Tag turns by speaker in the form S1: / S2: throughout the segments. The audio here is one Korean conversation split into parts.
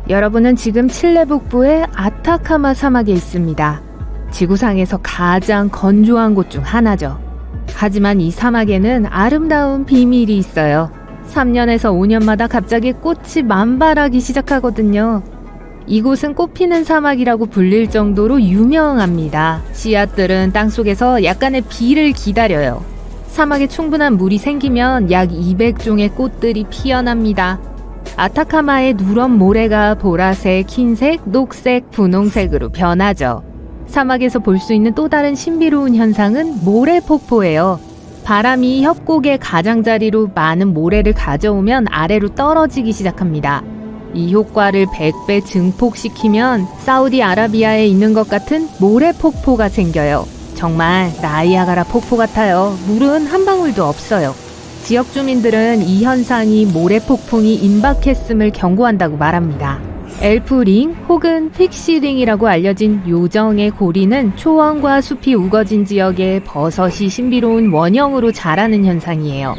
S1: 여러분은 지금 칠레 북부의 아타카마 사막에 있습니다. 지구상에서 가장 건조한 곳 중 하나죠. 하지만 이 사막에는 아름다운 비밀이 있어요. 3년에서 5년마다 갑자기 꽃이 만발하기 시작하거든요. 이곳은 꽃피는 사막이라고 불릴 정도로 유명합니다. 씨앗들은 땅속에서 약간의 비를 기다려요. 사막에 충분한 물이 생기면 약 200종의 꽃들이 피어납니다. 아타카마의 누런 모래가 보라색, 흰색, 녹색, 분홍색으로 변하죠. 사막에서 볼 수 있는 또 다른 신비로운 현상은 모래폭포예요. 바람이 협곡의 가장자리로 많은 모래를 가져오면 아래로 떨어지기 시작합니다. 이 효과를 100배 증폭시키면 사우디아라비아에 있는 것 같은 모래폭포가 생겨요. 정말 나이아가라 폭포 같아요. 물은 한 방울도 없어요. 지역 주민들은 이 현상이 모래폭풍이 임박했음을 경고한다고 말합니다. 엘프링 혹은 픽시링이라고 알려진 요정의 고리는 초원과 숲이 우거진 지역에 버섯이 신비로운 원형으로 자라는 현상이에요.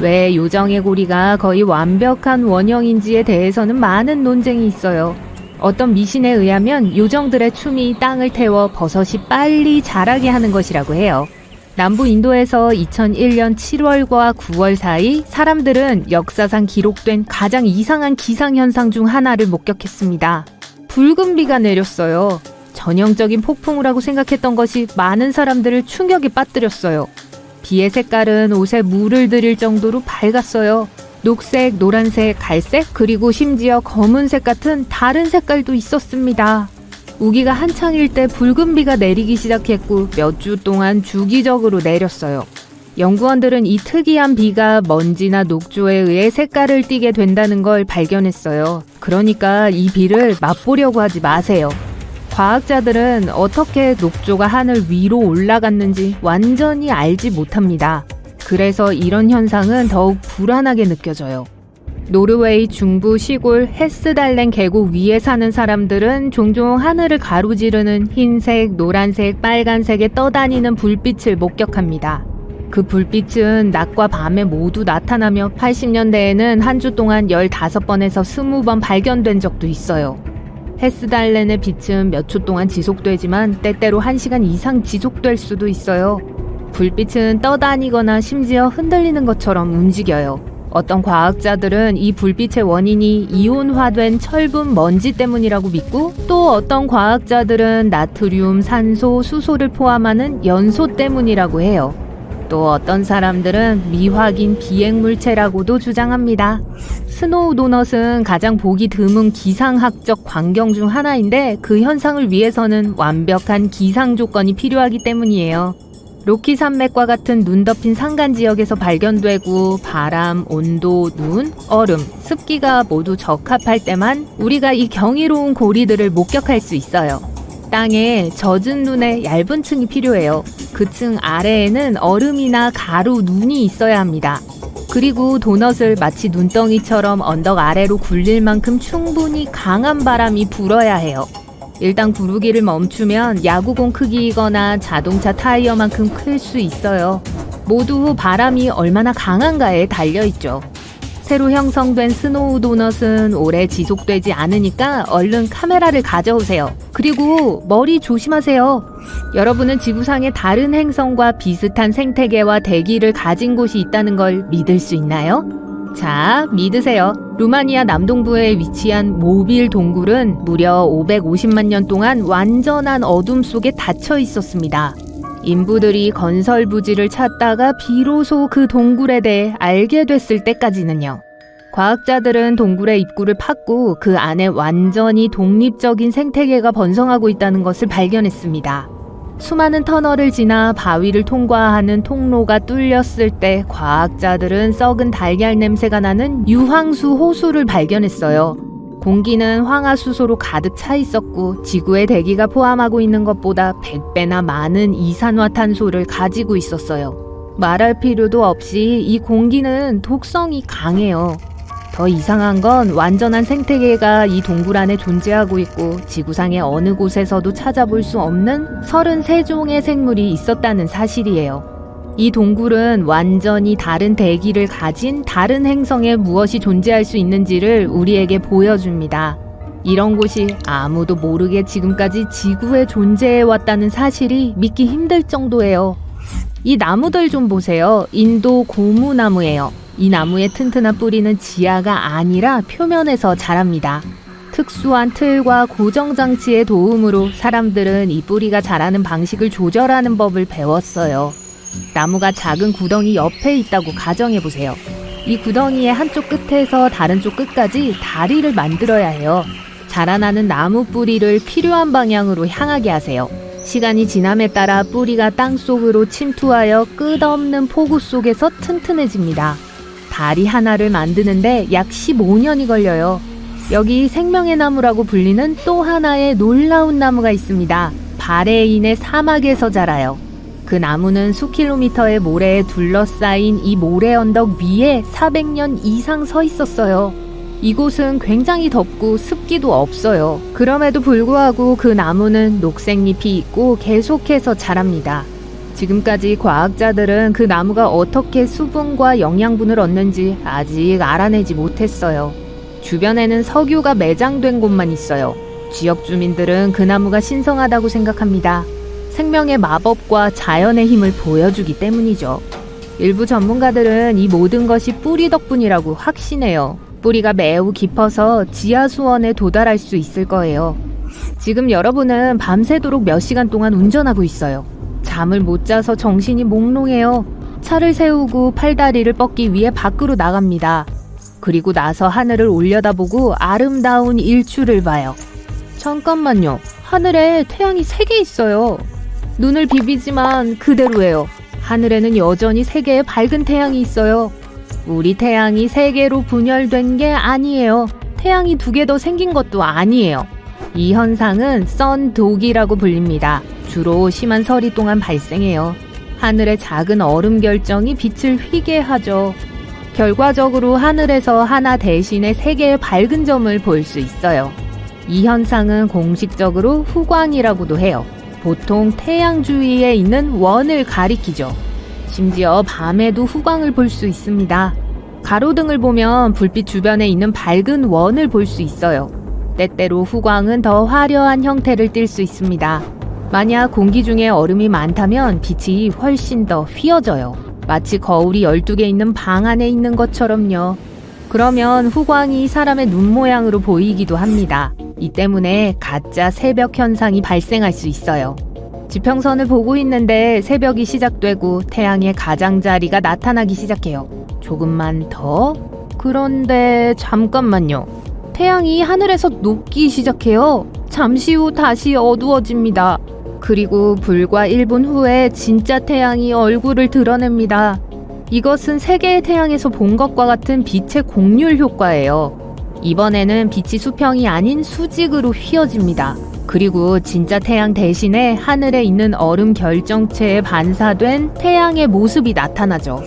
S1: 왜 요정의 고리가 거의 완벽한 원형인지에 대해서는 많은 논쟁이 있어요. 어떤 미신에 의하면 요정들의 춤이 땅을 태워 버섯이 빨리 자라게 하는 것이라고 해요. 남부 인도에서 2001년 7월과 9월 사이 사람들은 역사상 기록된 가장 이상한 기상현상 중 하나를 목격했습니다. 붉은 비가 내렸어요. 전형적인 폭풍우라고 생각했던 것이 많은 사람들을 충격에 빠뜨렸어요. 비의 색깔은 옷에 물을 들일 정도로 밝았어요. 녹색, 노란색, 갈색, 그리고 심지어 검은색 같은 다른 색깔도 있었습니다. 우기가 한창일 때 붉은 비가 내리기 시작했고 몇 주 동안 주기적으로 내렸어요. 연구원들은 이 특이한 비가 먼지나 녹조에 의해 색깔을 띠게 된다는 걸 발견했어요. 그러니까 이 비를 맛보려고 하지 마세요. 과학자들은 어떻게 녹조가 하늘 위로 올라갔는지 완전히 알지 못합니다. 그래서 이런 현상은 더욱 불안하게 느껴져요. 노르웨이 중부 시골 헤스달렌 계곡 위에 사는 사람들은 종종 하늘을 가로지르는 흰색, 노란색, 빨간색에 떠다니는 불빛을 목격합니다. 그 불빛은 낮과 밤에 모두 나타나며 80년대에는 한 주 동안 15번에서 20번 발견된 적도 있어요. 헤스달렌의 빛은 몇 초 동안 지속되지만 때때로 1시간 이상 지속될 수도 있어요. 불빛은 떠다니거나 심지어 흔들리는 것처럼 움직여요. 어떤 과학자들은 이 불빛의 원인이 이온화된 철분 먼지 때문이라고 믿고 또 어떤 과학자들은 나트륨, 산소, 수소를 포함하는 연소 때문이라고 해요. 또 어떤 사람들은 미확인 비행물체라고도 주장합니다. 스노우 도넛은 가장 보기 드문 기상학적 광경 중 하나인데 그 현상을 위해서는 완벽한 기상 조건이 필요하기 때문이에요. 로키 산맥과 같은 눈 덮인 산간 지역에서 발견되고 바람, 온도, 눈, 얼음, 습기가 모두 적합할 때만 우리가 이 경이로운 고리들을 목격할 수 있어요. 땅에 젖은 눈의 얇은 층이 필요해요. 그 층 아래에는 얼음이나 가루, 눈이 있어야 합니다. 그리고 도넛을 마치 눈덩이처럼 언덕 아래로 굴릴 만큼 충분히 강한 바람이 불어야 해요. 일단 구르기를 멈추면 야구공 크기이거나 자동차 타이어만큼 클 수 있어요. 모두 바람이 얼마나 강한가에 달려있죠. 새로 형성된 스노우 도넛은 오래 지속되지 않으니까 얼른 카메라를 가져오세요. 그리고 머리 조심하세요. 여러분은 지구상의 다른 행성과 비슷한 생태계와 대기를 가진 곳이 있다는 걸 믿을 수 있나요? 자, 믿으세요. 루마니아 남동부에 위치한 모빌 동굴은 무려 550만 년 동안 완전한 어둠 속에 닫혀 있었습니다. 인부들이 건설 부지를 찾다가 비로소 그 동굴에 대해 알게 됐을 때까지는요. 과학자들은 동굴의 입구를 팠고 그 안에 완전히 독립적인 생태계가 번성하고 있다는 것을 발견했습니다. 수많은 터널을 지나 바위를 통과하는 통로가 뚫렸을 때 과학자들은 썩은 달걀 냄새가 나는 유황수 호수를 발견했어요. 공기는 황화수소로 가득 차 있었고 지구의 대기가 포함하고 있는 것보다 100배나 많은 이산화탄소를 가지고 있었어요. 말할 필요도 없이 이 공기는 독성이 강해요. 더 이상한 건 완전한 생태계가 이 동굴 안에 존재하고 있고 지구상의 어느 곳에서도 찾아볼 수 없는 33종의 생물이 있었다는 사실이에요. 이 동굴은 완전히 다른 대기를 가진 다른 행성에 무엇이 존재할 수 있는지를 우리에게 보여줍니다. 이런 곳이 아무도 모르게 지금까지 지구에 존재해왔다는 사실이 믿기 힘들 정도예요. 이 나무들 좀 보세요. 인도 고무나무예요. 이 나무의 튼튼한 뿌리는 지하가 아니라 표면에서 자랍니다. 특수한 틀과 고정장치의 도움으로 사람들은 이 뿌리가 자라는 방식을 조절하는 법을 배웠어요. 나무가 작은 구덩이 옆에 있다고 가정해보세요. 이 구덩이의 한쪽 끝에서 다른 쪽 끝까지 다리를 만들어야 해요. 자라나는 나무 뿌리를 필요한 방향으로 향하게 하세요. 시간이 지남에 따라 뿌리가 땅속으로 침투하여 끝없는 폭우 속에서 튼튼해집니다. 다리 하나를 만드는데 약 15년이 걸려요. 여기 생명의 나무라고 불리는 또 하나의 놀라운 나무가 있습니다. 바레인의 사막에서 자라요. 그 나무는 수킬로미터의 모래에 둘러싸인 이 모래 언덕 위에 400년 이상 서 있었어요. 이곳은 굉장히 덥고 습기도 없어요. 그럼에도 불구하고 그 나무는 녹색잎이 있고 계속해서 자랍니다. 지금까지 과학자들은 그 나무가 어떻게 수분과 영양분을 얻는지 아직 알아내지 못했어요. 주변에는 석유가 매장된 곳만 있어요. 지역 주민들은 그 나무가 신성하다고 생각합니다. 생명의 마법과 자연의 힘을 보여주기 때문이죠. 일부 전문가들은 이 모든 것이 뿌리 덕분이라고 확신해요. 뿌리가 매우 깊어서 지하 수원에 도달할 수 있을 거예요. 지금 여러분은 밤새도록 몇 시간 동안 운전하고 있어요. 잠을 못 자서 정신이 몽롱해요. 차를 세우고 팔다리를 뻗기 위해 밖으로 나갑니다. 그리고 나서 하늘을 올려다보고 아름다운 일출을 봐요. 잠깐만요. 하늘에 태양이 3개 있어요. 눈을 비비지만 그대로예요. 하늘에는 여전히 3개의 밝은 태양이 있어요. 우리 태양이 3개로 분열된 게 아니에요. 태양이 2개 더 생긴 것도 아니에요. 이 현상은 선독이라고 불립니다. 주로 심한 서리 동안 발생해요. 하늘의 작은 얼음 결정이 빛을 휘게 하죠. 결과적으로 하늘에서 하나 대신에 3개의 밝은 점을 볼 수 있어요. 이 현상은 공식적으로 후광이라고도 해요. 보통 태양 주위에 있는 원을 가리키죠. 심지어 밤에도 후광을 볼 수 있습니다. 가로등을 보면 불빛 주변에 있는 밝은 원을 볼 수 있어요. 때때로 후광은 더 화려한 형태를 띨 수 있습니다. 만약 공기 중에 얼음이 많다면 빛이 훨씬 더 휘어져요. 마치 거울이 12개 있는 방 안에 있는 것처럼요. 그러면 후광이 사람의 눈 모양으로 보이기도 합니다. 이 때문에 가짜 새벽 현상이 발생할 수 있어요. 지평선을 보고 있는데 새벽이 시작되고 태양의 가장자리가 나타나기 시작해요. 조금만 더? 그런데 잠깐만요. 태양이 하늘에서 녹기 시작해요. 잠시 후 다시 어두워집니다. 그리고 불과 1분 후에 진짜 태양이 얼굴을 드러냅니다. 이것은 3개의 태양에서 본 것과 같은 빛의 공률 효과예요. 이번에는 빛이 수평이 아닌 수직으로 휘어집니다. 그리고 진짜 태양 대신에 하늘에 있는 얼음 결정체에 반사된 태양의 모습이 나타나죠.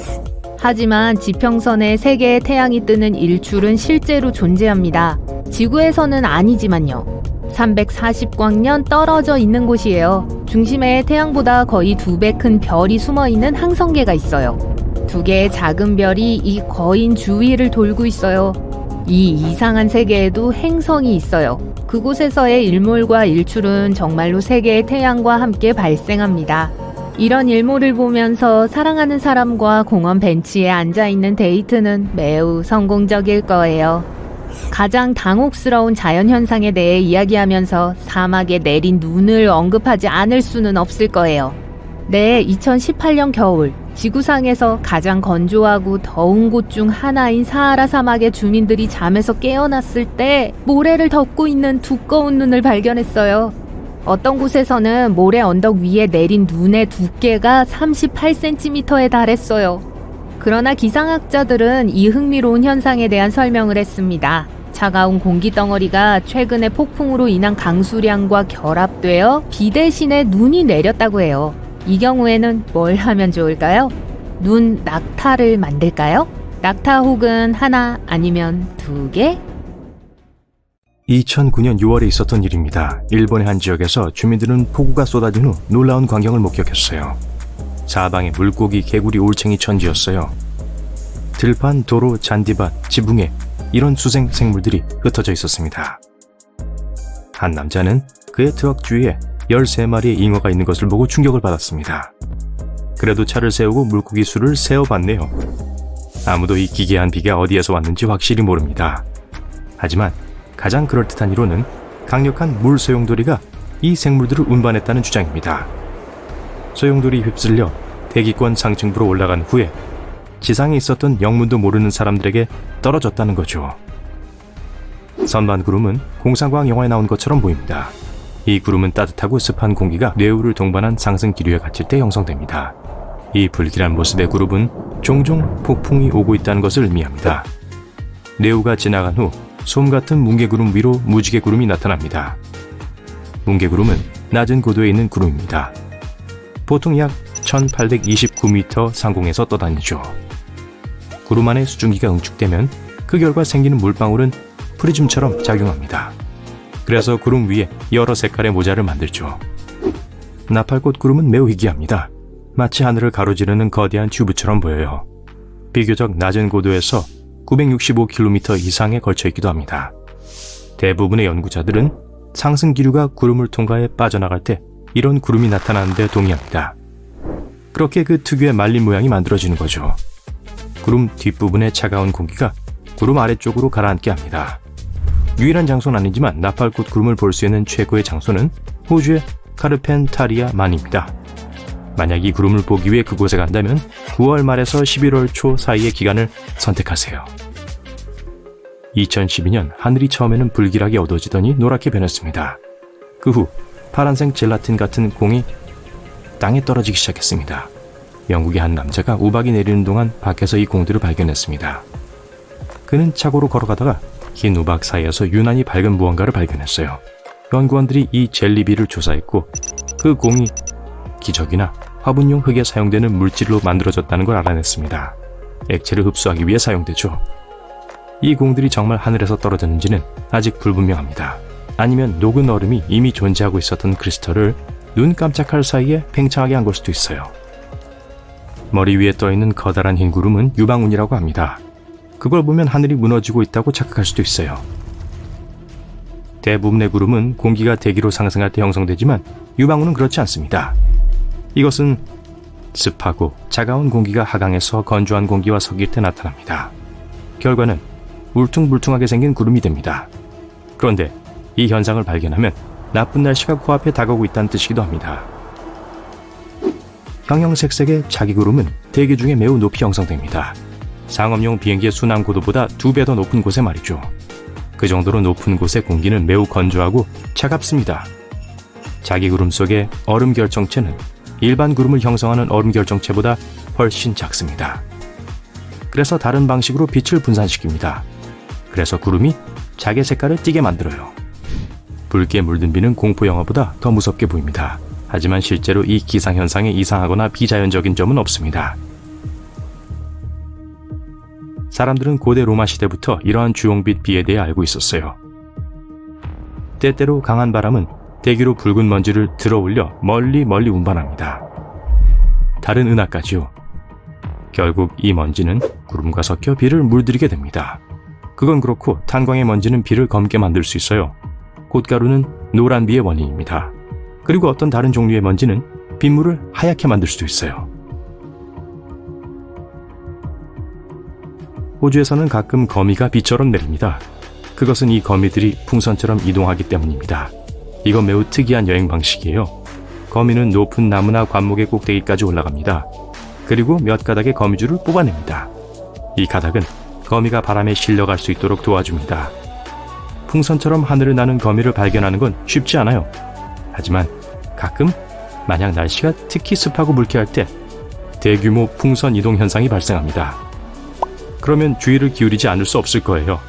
S1: 하지만 지평선에 3개의 태양이 뜨는 일출은 실제로 존재합니다. 지구에서는 아니지만요. 340광년 떨어져 있는 곳이에요. 중심에 태양보다 거의 2배 큰 별이 숨어있는 항성계가 있어요. 2개의 작은 별이 이 거인 주위를 돌고 있어요. 이 이상한 세계에도 행성이 있어요. 그곳에서의 일몰과 일출은 정말로 3개의 태양과 함께 발생합니다. 이런 일몰을 보면서 사랑하는 사람과 공원 벤치에 앉아있는 데이트는 매우 성공적일 거예요. 가장 당혹스러운 자연현상에 대해 이야기하면서 사막에 내린 눈을 언급하지 않을 수는 없을 거예요. 네, 2018년 겨울 지구상에서 가장 건조하고 더운 곳 중 하나인 사하라 사막의 주민들이 잠에서 깨어났을 때 모래를 덮고 있는 두꺼운 눈을 발견했어요. 어떤 곳에서는 모래 언덕 위에 내린 눈의 두께가 38cm에 달했어요. 그러나 기상학자들은 이 흥미로운 현상에 대한 설명을 했습니다. 차가운 공기 덩어리가 최근의 폭풍으로 인한 강수량과 결합되어 비 대신에 눈이 내렸다고 해요. 이 경우에는 뭘 하면 좋을까요? 눈 낙타를 만들까요? 낙타 혹은 하나 아니면 2개?
S2: 2009년 6월에 있었던 일입니다. 일본의 한 지역에서 주민들은 폭우가 쏟아진 후 놀라운 광경을 목격했어요. 사방에 물고기, 개구리, 올챙이 천지였어요. 들판, 도로, 잔디밭, 지붕에 이런 수생 생물들이 흩어져 있었습니다. 한 남자는 그의 트럭 주위에 13마리의 잉어가 있는 것을 보고 충격을 받았습니다. 그래도 차를 세우고 물고기 수를 세어봤네요. 아무도 이 기괴한 비가 어디에서 왔는지 확실히 모릅니다. 하지만 가장 그럴듯한 이론은 강력한 물 소용돌이가 이 생물들을 운반했다는 주장입니다. 소용돌이 휩쓸려 대기권 상층부로 올라간 후에 지상에 있었던 영문도 모르는 사람들에게 떨어졌다는 거죠. 선반 구름은 공상과학 영화에 나온 것처럼 보입니다. 이 구름은 따뜻하고 습한 공기가 뇌우를 동반한 상승 기류에 갇힐 때 형성됩니다. 이 불길한 모습의 그룹은 종종 폭풍이 오고 있다는 것을 의미합니다. 뇌우가 지나간 후 솜 같은 뭉게구름 위로 무지개구름이 나타납니다. 뭉게구름은 낮은 고도에 있는 구름입니다. 보통 약 1829m 상공에서 떠다니죠. 구름 안에 수증기가 응축되면 그 결과 생기는 물방울은 프리즘처럼 작용합니다. 그래서 구름 위에 여러 색깔의 모자를 만들죠. 나팔꽃 구름은 매우 희귀합니다. 마치 하늘을 가로지르는 거대한 튜브처럼 보여요. 비교적 낮은 고도에서 965km 이상에 걸쳐 있기도 합니다. 대부분의 연구자들은 상승 기류가 구름을 통과해 빠져나갈 때 이런 구름이 나타나는 데 동의합니다. 그렇게 그 특유의 말린 모양이 만들어지는 거죠. 구름 뒷부분의 차가운 공기가 구름 아래쪽으로 가라앉게 합니다. 유일한 장소는 아니지만 나팔꽃 구름을 볼 수 있는 최고의 장소는 호주의 카르펜타리아만입니다. 만약 이 구름을 보기 위해 그곳에 간다면 9월 말에서 11월 초 사이의 기간을 선택하세요. 2012년 하늘이 처음에는 불길하게 어두워지더니 노랗게 변했습니다. 그 후 파란색 젤라틴 같은 공이 땅에 떨어지기 시작했습니다. 영국의 한 남자가 우박이 내리는 동안 밖에서 이 공들을 발견했습니다. 그는 차고로 걸어가다가 흰 우박 사이에서 유난히 밝은 무언가를 발견했어요. 연구원들이 이 젤리비를 조사했고 그 공이 기적이나 화분용 흙에 사용되는 물질로 만들어졌다는 걸 알아냈습니다. 액체를 흡수하기 위해 사용되죠. 이 공들이 정말 하늘에서 떨어졌는지는 아직 불분명합니다. 아니면 녹은 얼음이 이미 존재하고 있었던 크리스털을 눈 깜짝할 사이에 팽창하게 한 걸 수도 있어요. 머리 위에 떠있는 커다란 흰 구름은 유방운이라고 합니다. 그걸 보면 하늘이 무너지고 있다고 착각할 수도 있어요. 대부분의 구름은 공기가 대기로 상승할 때 형성되지만 유방운은 그렇지 않습니다. 이것은 습하고 차가운 공기가 하강해서 건조한 공기와 섞일 때 나타납니다. 결과는 울퉁불퉁하게 생긴 구름이 됩니다. 그런데 이 현상을 발견하면 나쁜 날씨가 코앞에 다가오고 있다는 뜻이기도 합니다. 형형색색의 자기구름은 대기 중에 매우 높이 형성됩니다. 상업용 비행기의 순항 고도보다 2배 더 높은 곳에 말이죠. 그 정도로 높은 곳의 공기는 매우 건조하고 차갑습니다. 자기구름 속의 얼음 결정체는 일반 구름을 형성하는 얼음 결정체보다 훨씬 작습니다. 그래서 다른 방식으로 빛을 분산시킵니다. 그래서 구름이 자기 색깔을 띠게 만들어요. 붉게 물든 비는 공포 영화보다 더 무섭게 보입니다. 하지만 실제로 이 기상현상에 이상하거나 비자연적인 점은 없습니다. 사람들은 고대 로마 시대부터 이러한 주홍빛 비에 대해 알고 있었어요. 때때로 강한 바람은 대기로 붉은 먼지를 들어올려 멀리 운반합니다. 다른 은하까지요. 결국 이 먼지는 구름과 섞여 비를 물들이게 됩니다. 그건 그렇고 탄광의 먼지는 비를 검게 만들 수 있어요. 꽃가루는 노란 비의 원인입니다. 그리고 어떤 다른 종류의 먼지는 빗물을 하얗게 만들 수도 있어요. 호주에서는 가끔 거미가 비처럼 내립니다. 그것은 이 거미들이 풍선처럼 이동하기 때문입니다. 이건 매우 특이한 여행 방식이에요. 거미는 높은 나무나 관목의 꼭대기까지 올라갑니다. 그리고 몇 가닥의 거미줄을 뽑아냅니다. 이 가닥은 거미가 바람에 실려갈 수 있도록 도와줍니다. 풍선처럼 하늘을 나는 거미를 발견하는 건 쉽지 않아요. 하지만 가끔 만약 날씨가 특히 습하고 물쾌할 때 대규모 풍선 이동 현상이 발생합니다. 그러면 주의를 기울이지 않을 수 없을 거예요.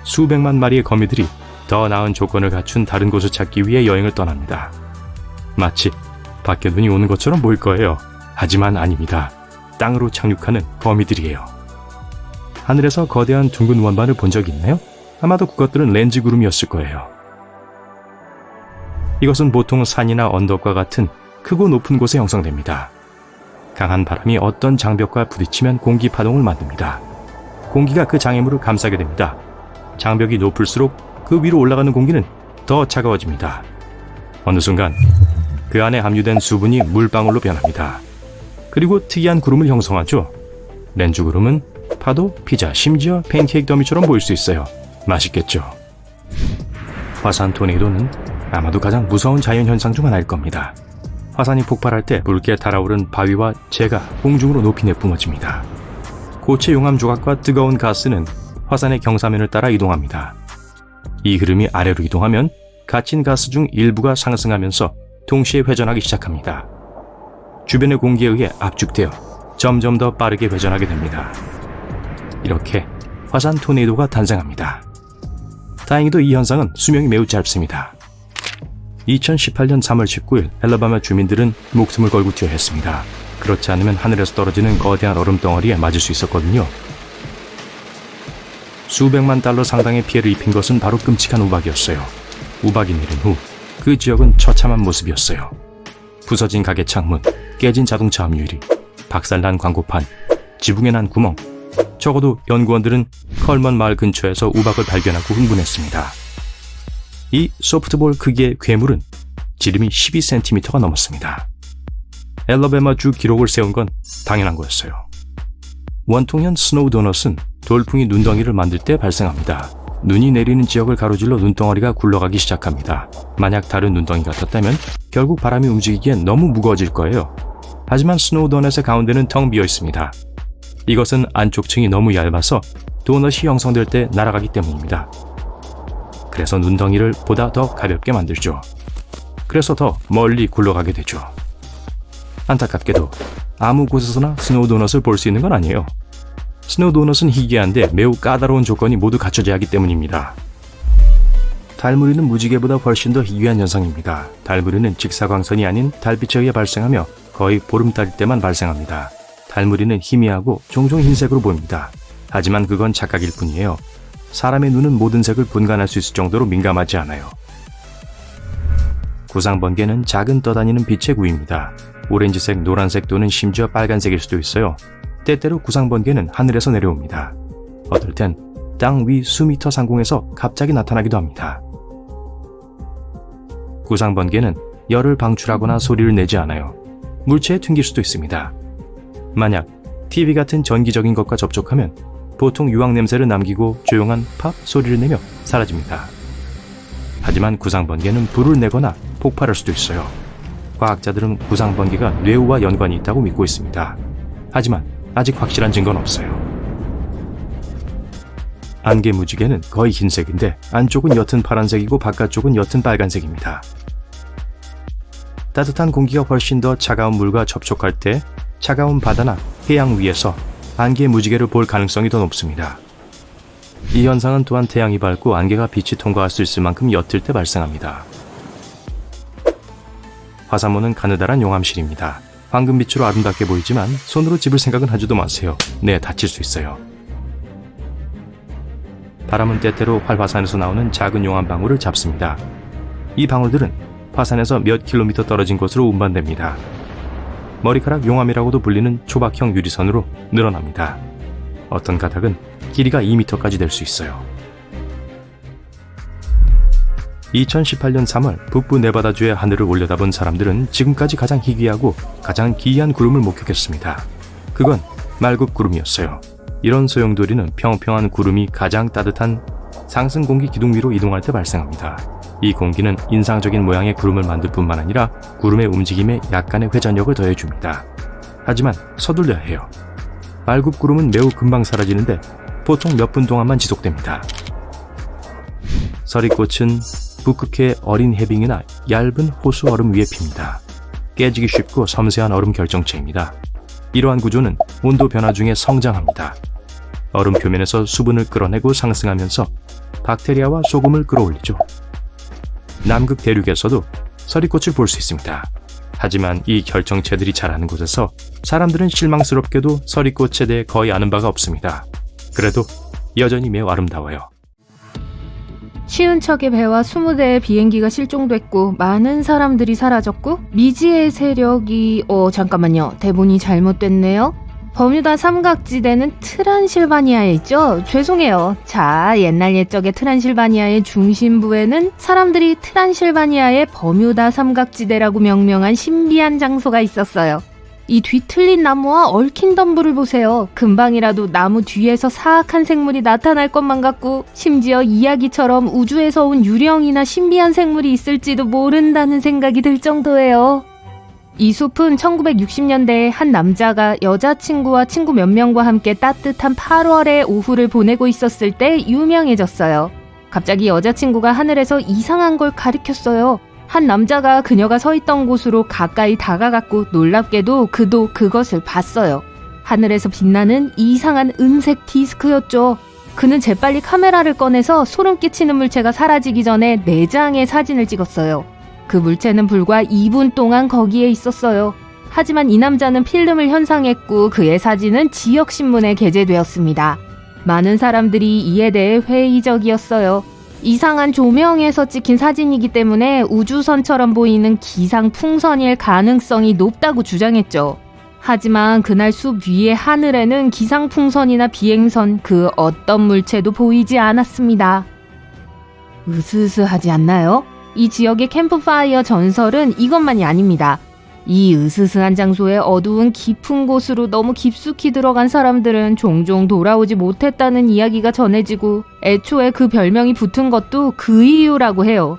S2: 수백만 마리의 거미들이 더 나은 조건을 갖춘 다른 곳을 찾기 위해 여행을 떠납니다. 마치 밖에 눈이 오는 것처럼 보일 거예요. 하지만 아닙니다. 땅으로 착륙하는 거미들이에요. 하늘에서 거대한 둥근 원반을 본 적이 있나요? 아마도 그것들은 렌즈 구름이었을 거예요. 이것은 보통 산이나 언덕과 같은 크고 높은 곳에 형성됩니다. 강한 바람이 어떤 장벽과 부딪히면 공기 파동을 만듭니다. 공기가 그 장애물을 감싸게 됩니다. 장벽이 높을수록 그 위로 올라가는 공기는 더 차가워집니다. 어느 순간 그 안에 함유된 수분이 물방울로 변합니다. 그리고 특이한 구름을 형성하죠. 렌즈 구름은 파도, 피자, 심지어 팬케이크 더미처럼 보일 수 있어요. 맛있겠죠. 화산 토네이도는 아마도 가장 무서운 자연현상 중 하나일 겁니다. 화산이 폭발할 때 붉게 달아오른 바위와 재가 공중으로 높이 내뿜어집니다. 고체 용암 조각과 뜨거운 가스는 화산의 경사면을 따라 이동합니다. 이 흐름이 아래로 이동하면 갇힌 가스 중 일부가 상승하면서 동시에 회전하기 시작합니다. 주변의 공기에 의해 압축되어 점점 더 빠르게 회전하게 됩니다. 이렇게 화산 토네이도가 탄생합니다. 다행히도 이 현상은 수명이 매우 짧습니다. 2018년 3월 19일 엘라바마 주민들은 목숨을 걸고 뛰어했습니다. 그렇지 않으면 하늘에서 떨어지는 거대한 얼음 덩어리에 맞을 수 있었거든요. 수백만 달러 상당의 피해를 입힌 것은 바로 끔찍한 우박이었어요. 우박이 내린 후 그 지역은 처참한 모습이었어요. 부서진 가게 창문, 깨진 자동차 앞유리, 박살난 광고판, 지붕에 난 구멍. 적어도 연구원들은 컬먼 마을 근처에서 우박을 발견하고 흥분했습니다. 이 소프트볼 크기의 괴물은 지름이 12cm가 넘었습니다. 엘라바마주 기록을 세운 건 당연한 거였어요. 원통형 스노우 도넛은 돌풍이 눈덩이를 만들 때 발생합니다. 눈이 내리는 지역을 가로질러 눈덩어리가 굴러가기 시작합니다. 만약 다른 눈덩이 같았다면 결국 바람이 움직이기엔 너무 무거워질 거예요. 하지만 스노우 도넛의 가운데는 텅 비어 있습니다. 이것은 안쪽 층이 너무 얇아서 도넛이 형성될 때 날아가기 때문입니다. 그래서 눈덩이를 보다 더 가볍게 만들죠. 그래서 더 멀리 굴러가게 되죠. 안타깝게도 아무 곳에서나 스노우 도넛을 볼 수 있는 건 아니에요. 스노우 도넛은 희귀한데 매우 까다로운 조건이 모두 갖춰져야 하기 때문입니다. 달무리는 무지개보다 훨씬 더 희귀한 현상입니다. 달무리는 직사광선이 아닌 달빛에 의해 발생하며 거의 보름달일 때만 발생합니다. 달무리는 희미하고 종종 흰색으로 보입니다. 하지만 그건 착각일 뿐이에요. 사람의 눈은 모든 색을 분간할 수 있을 정도로 민감하지 않아요. 구상번개는 작은 떠다니는 빛의 구입니다. 오렌지색, 노란색 또는 심지어 빨간색일 수도 있어요. 때때로 구상번개는 하늘에서 내려옵니다. 어떨 땐 땅 위 수미터 상공에서 갑자기 나타나기도 합니다. 구상번개는 열을 방출하거나 소리를 내지 않아요. 물체에 튕길 수도 있습니다. 만약 TV 같은 전기적인 것과 접촉하면 보통 유황 냄새를 남기고 조용한 팝 소리를 내며 사라집니다. 하지만 구상번개는 불을 내거나 폭발할 수도 있어요. 과학자들은 구상번개가 뇌우와 연관이 있다고 믿고 있습니다. 하지만 아직 확실한 증거는 없어요. 안개 무지개는 거의 흰색인데 안쪽은 옅은 파란색이고 바깥쪽은 옅은 빨간색입니다. 따뜻한 공기가 훨씬 더 차가운 물과 접촉할 때 차가운 바다나 해양 위에서 안개 무지개를 볼 가능성이 더 높습니다. 이 현상은 또한 태양이 밝고 안개가 빛이 통과할 수 있을 만큼 옅을 때 발생합니다. 화산모는 가느다란 용암실입니다. 황금빛으로 아름답게 보이지만 손으로 집을 생각은 하지도 마세요. 네, 다칠 수 있어요. 바람은 때때로 활화산에서 나오는 작은 용암 방울을 잡습니다. 이 방울들은 화산에서 몇 킬로미터 떨어진 곳으로 운반됩니다. 머리카락 용암이라고도 불리는 초박형 유리선으로 늘어납니다. 어떤 가닥은 길이가 2m까지 될 수 있어요. 2018년 3월 북부 네바다주의 하늘을 올려다본 사람들은 지금까지 가장 희귀하고 가장 기이한 구름을 목격했습니다. 그건 말굽 구름이었어요. 이런 소용돌이는 평평한 구름이 가장 따뜻한 상승 공기 기둥 위로 이동할 때 발생합니다. 이 공기는 인상적인 모양의 구름을 만들 뿐만 아니라 구름의 움직임에 약간의 회전력을 더해줍니다. 하지만 서둘러야 해요. 말굽 구름은 매우 금방 사라지는데 보통 몇 분 동안만 지속됩니다. 서리꽃은 북극해 어린 해빙이나 얇은 호수 얼음 위에 핍니다. 깨지기 쉽고 섬세한 얼음 결정체입니다. 이러한 구조는 온도 변화 중에 성장합니다. 얼음 표면에서 수분을 끌어내고 상승하면서 박테리아와 소금을 끌어올리죠. 남극 대륙에서도 서리꽃을 볼 수 있습니다. 하지만 이 결정체들이 자라는 곳에서 사람들은 실망스럽게도 서리꽃에 대해 거의 아는 바가 없습니다. 그래도 여전히 매우 아름다워요.
S1: 쉬운 척의 배와 20대의 비행기가 실종됐고 많은 사람들이 사라졌고 미지의 세력이 잠깐만요. 대본이 잘못됐네요. 버뮤다 삼각지대는 트란실바니아에 있죠? 죄송해요. 자, 옛날 옛적의 트란실바니아의 중심부에는 사람들이 트란실바니아의 버뮤다 삼각지대라고 명명한 신비한 장소가 있었어요. 이 뒤틀린 나무와 얽힌 덤불을 보세요. 금방이라도 나무 뒤에서 사악한 생물이 나타날 것만 같고, 심지어 이야기처럼 우주에서 온 유령이나 신비한 생물이 있을지도 모른다는 생각이 들 정도예요. 이 숲은 1960년대에 한 남자가 여자친구와 친구 몇 명과 함께 따뜻한 8월의 오후를 보내고 있었을 때 유명해졌어요. 갑자기 여자친구가 하늘에서 이상한 걸 가리켰어요. 한 남자가 그녀가 서 있던 곳으로 가까이 다가갔고 놀랍게도 그도 그것을 봤어요. 하늘에서 빛나는 이상한 은색 디스크였죠. 그는 재빨리 카메라를 꺼내서 소름 끼치는 물체가 사라지기 전에 4장의 사진을 찍었어요. 그 물체는 불과 2분 동안 거기에 있었어요. 하지만 이 남자는 필름을 현상했고 그의 사진은 지역신문에 게재되었습니다. 많은 사람들이 이에 대해 회의적이었어요. 이상한 조명에서 찍힌 사진이기 때문에 우주선처럼 보이는 기상풍선일 가능성이 높다고 주장했죠. 하지만 그날 숲 위의 하늘에는 기상풍선이나 비행선 그 어떤 물체도 보이지 않았습니다. 으스스하지 않나요? 이 지역의 캠프파이어 전설은 이것만이 아닙니다. 이 으스스한 장소의 어두운 깊은 곳으로 너무 깊숙이 들어간 사람들은 종종 돌아오지 못했다는 이야기가 전해지고 애초에 그 별명이 붙은 것도 그 이유라고 해요.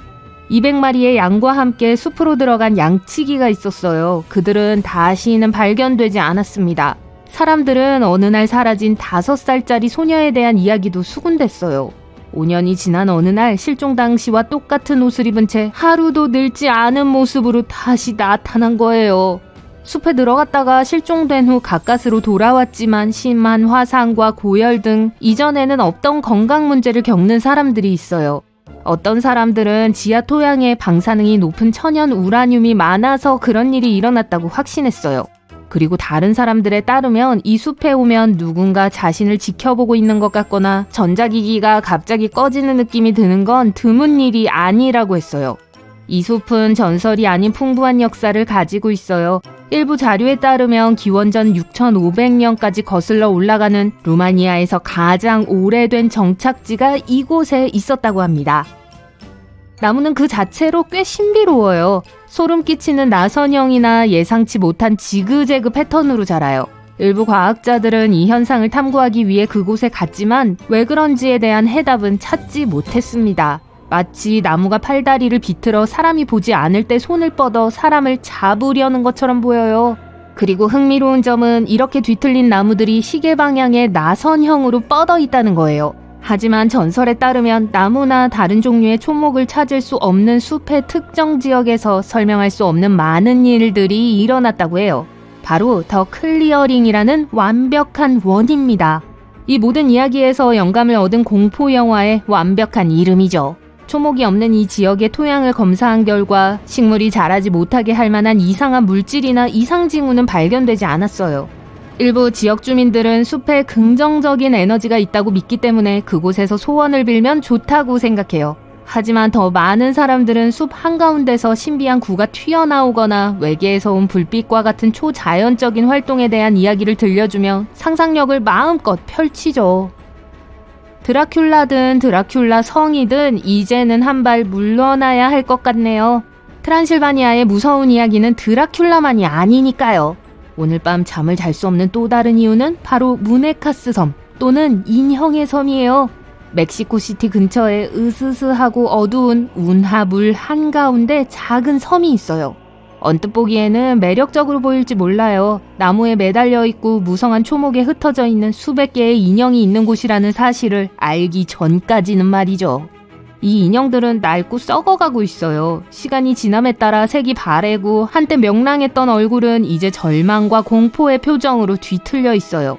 S1: 200마리의 양과 함께 숲으로 들어간 양치기가 있었어요. 그들은 다시는 발견되지 않았습니다. 사람들은 어느 날 사라진 5살짜리 소녀에 대한 이야기도 수군댔어요. 5년이 지난 어느 날 실종 당시와 똑같은 옷을 입은 채 하루도 늙지 않은 모습으로 다시 나타난 거예요. 숲에 들어갔다가 실종된 후 가까스로 돌아왔지만 심한 화상과 고열 등 이전에는 없던 건강 문제를 겪는 사람들이 있어요. 어떤 사람들은 지하 토양에 방사능이 높은 천연 우라늄이 많아서 그런 일이 일어났다고 확신했어요. 그리고 다른 사람들에 따르면 이 숲에 오면 누군가 자신을 지켜보고 있는 것 같거나 전자기기가 갑자기 꺼지는 느낌이 드는 건 드문 일이 아니라고 했어요. 이 숲은 전설이 아닌 풍부한 역사를 가지고 있어요. 일부 자료에 따르면 기원전 6500년까지 거슬러 올라가는 루마니아에서 가장 오래된 정착지가 이곳에 있었다고 합니다. 나무는 그 자체로 꽤 신비로워요. 소름 끼치는 나선형이나 예상치 못한 지그재그 패턴으로 자라요. 일부 과학자들은 이 현상을 탐구하기 위해 그곳에 갔지만 왜 그런지에 대한 해답은 찾지 못했습니다. 마치 나무가 팔다리를 비틀어 사람이 보지 않을 때 손을 뻗어 사람을 잡으려는 것처럼 보여요. 그리고 흥미로운 점은 이렇게 뒤틀린 나무들이 시계 방향의 나선형으로 뻗어 있다는 거예요. 하지만 전설에 따르면 나무나 다른 종류의 초목을 찾을 수 없는 숲의 특정 지역에서 설명할 수 없는 많은 일들이 일어났다고 해요. 바로 더 클리어링이라는 완벽한 원입니다. 이 모든 이야기에서 영감을 얻은 공포 영화의 완벽한 이름이죠. 초목이 없는 이 지역의 토양을 검사한 결과 식물이 자라지 못하게 할 만한 이상한 물질이나 이상 징후는 발견되지 않았어요. 일부 지역 주민들은 숲에 긍정적인 에너지가 있다고 믿기 때문에 그곳에서 소원을 빌면 좋다고 생각해요. 하지만 더 많은 사람들은 숲 한가운데서 신비한 구가 튀어나오거나 외계에서 온 불빛과 같은 초자연적인 활동에 대한 이야기를 들려주며 상상력을 마음껏 펼치죠. 드라큘라든 드라큘라 성이든 이제는 한 발 물러나야 할 것 같네요. 트란실바니아의 무서운 이야기는 드라큘라만이 아니니까요. 오늘 밤 잠을 잘 수 없는 또 다른 이유는 바로 무네카스 섬 또는 인형의 섬이에요. 멕시코시티 근처에 으스스하고 어두운 운하물 한가운데 작은 섬이 있어요. 언뜻 보기에는 매력적으로 보일지 몰라요. 나무에 매달려 있고 무성한 초목에 흩어져 있는 수백 개의 인형이 있는 곳이라는 사실을 알기 전까지는 말이죠. 이 인형들은 낡고 썩어가고 있어요. 시간이 지남에 따라 색이 바래고 한때 명랑했던 얼굴은 이제 절망과 공포의 표정으로 뒤틀려 있어요.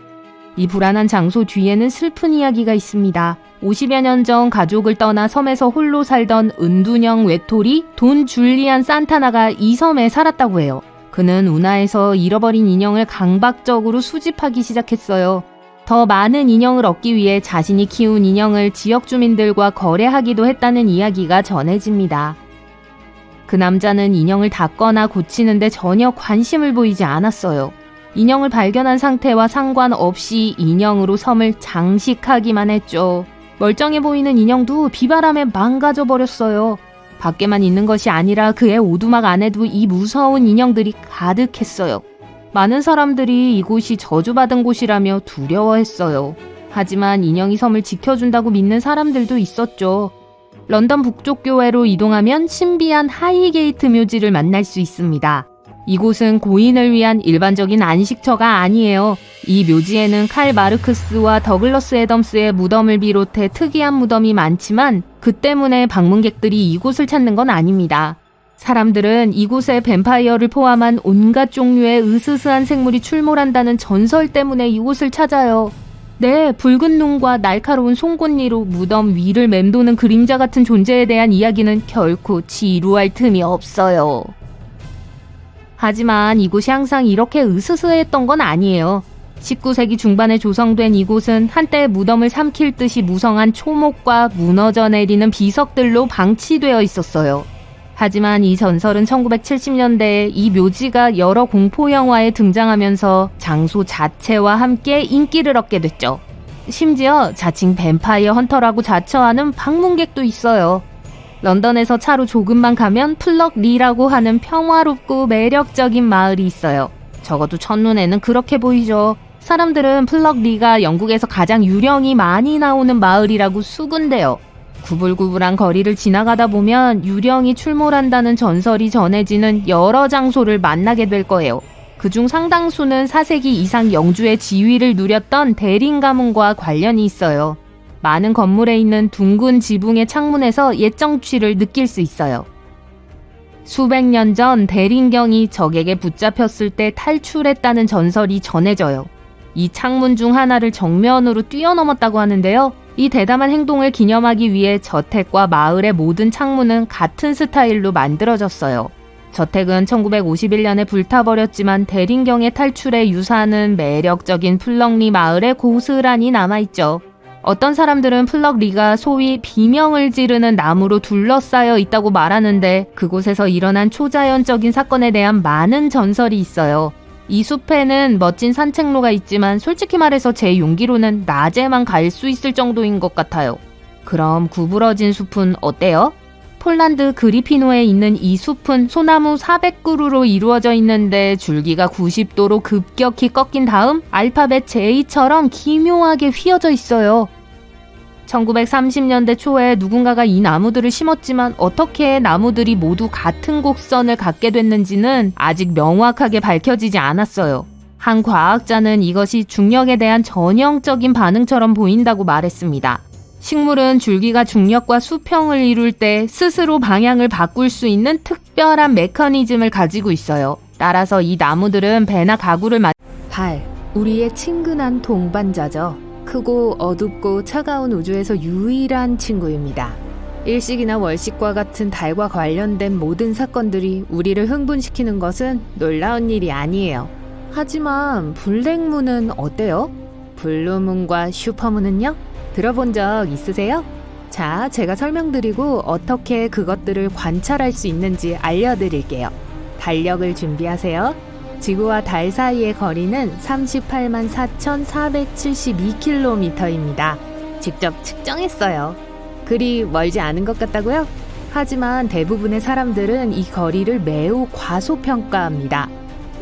S1: 이 불안한 장소 뒤에는 슬픈 이야기가 있습니다. 50여 년 전 가족을 떠나 섬에서 홀로 살던 은둔형 외톨이 돈 줄리안 산타나가 이 섬에 살았다고 해요. 그는 운하에서 잃어버린 인형을 강박적으로 수집하기 시작했어요. 더 많은 인형을 얻기 위해 자신이 키운 인형을 지역 주민들과 거래하기도 했다는 이야기가 전해집니다. 그 남자는 인형을 닦거나 고치는데 전혀 관심을 보이지 않았어요. 인형을 발견한 상태와 상관없이 인형으로 섬을 장식하기만 했죠. 멀쩡해 보이는 인형도 비바람에 망가져 버렸어요. 밖에만 있는 것이 아니라 그의 오두막 안에도 이 무서운 인형들이 가득했어요. 많은 사람들이 이곳이 저주받은 곳이라며 두려워했어요. 하지만 인형이 섬을 지켜준다고 믿는 사람들도 있었죠. 런던 북쪽 교회로 이동하면 신비한 하이게이트 묘지를 만날 수 있습니다. 이곳은 고인을 위한 일반적인 안식처가 아니에요. 이 묘지에는 칼 마르크스와 더글러스 애덤스의 무덤을 비롯해 특이한 무덤이 많지만 그 때문에 방문객들이 이곳을 찾는 건 아닙니다. 사람들은 이곳에 뱀파이어를 포함한 온갖 종류의 으스스한 생물이 출몰한다는 전설 때문에 이곳을 찾아요. 네, 붉은 눈과 날카로운 송곳니로 무덤 위를 맴도는 그림자 같은 존재에 대한 이야기는 결코 지루할 틈이 없어요. 하지만 이곳이 항상 이렇게 으스스했던 건 아니에요. 19세기 중반에 조성된 이곳은 한때 무덤을 삼킬 듯이 무성한 초목과 무너져 내리는 비석들로 방치되어 있었어요. 하지만 이 전설은 1970년대에 이 묘지가 여러 공포 영화에 등장하면서 장소 자체와 함께 인기를 얻게 됐죠. 심지어 자칭 뱀파이어 헌터라고 자처하는 방문객도 있어요. 런던에서 차로 조금만 가면 플럭리라고 하는 평화롭고 매력적인 마을이 있어요. 적어도 첫눈에는 그렇게 보이죠. 사람들은 플럭리가 영국에서 가장 유령이 많이 나오는 마을이라고 수군대요. 구불구불한 거리를 지나가다 보면 유령이 출몰한다는 전설이 전해지는 여러 장소를 만나게 될 거예요. 그중 상당수는 4세기 이상 영주의 지위를 누렸던 대린 가문과 관련이 있어요. 많은 건물에 있는 둥근 지붕의 창문에서 옛 정취를 느낄 수 있어요. 수백 년 전 대린경이 적에게 붙잡혔을 때 탈출했다는 전설이 전해져요. 이 창문 중 하나를 정면으로 뛰어넘었다고 하는데요. 이 대담한 행동을 기념하기 위해 저택과 마을의 모든 창문은 같은 스타일로 만들어졌어요. 저택은 1951년에 불타버렸지만 대린경의 탈출의 유산은 매력적인 플럭리 마을에 고스란히 남아있죠. 어떤 사람들은 플럭리가 소위 비명을 지르는 나무로 둘러싸여 있다고 말하는데 그곳에서 일어난 초자연적인 사건에 대한 많은 전설이 있어요. 이 숲에는 멋진 산책로가 있지만 솔직히 말해서 제 용기로는 낮에만 갈 수 있을 정도인 것 같아요. 그럼 구부러진 숲은 어때요? 폴란드 그리피노에 있는 이 숲은 소나무 400그루로 이루어져 있는데 줄기가 90도로 급격히 꺾인 다음 알파벳 J처럼 기묘하게 휘어져 있어요. 1930년대 초에 누군가가 이 나무들을 심었지만 어떻게 나무들이 모두 같은 곡선을 갖게 됐는지는 아직 명확하게 밝혀지지 않았어요. 한 과학자는 이것이 중력에 대한 전형적인 반응처럼 보인다고 말했습니다. 식물은 줄기가 중력과 수평을 이룰 때 스스로 방향을 바꿀 수 있는 특별한 메커니즘을 가지고 있어요. 따라서 이 나무들은 배나 가구를 달, 우리의 친근한 동반자죠. 크고 어둡고 차가운 우주에서 유일한 친구입니다. 일식이나 월식과 같은 달과 관련된 모든 사건들이 우리를 흥분시키는 것은 놀라운 일이 아니에요. 하지만 블랙문은 어때요? 블루문과 슈퍼문은요? 들어본 적 있으세요? 자, 제가 설명드리고 어떻게 그것들을 관찰할 수 있는지 알려드릴게요. 달력을 준비하세요. 지구와 달 사이의 거리는 38만 4,472km입니다. 직접 측정했어요. 그리 멀지 않은 것 같다고요? 하지만 대부분의 사람들은 이 거리를 매우 과소평가합니다.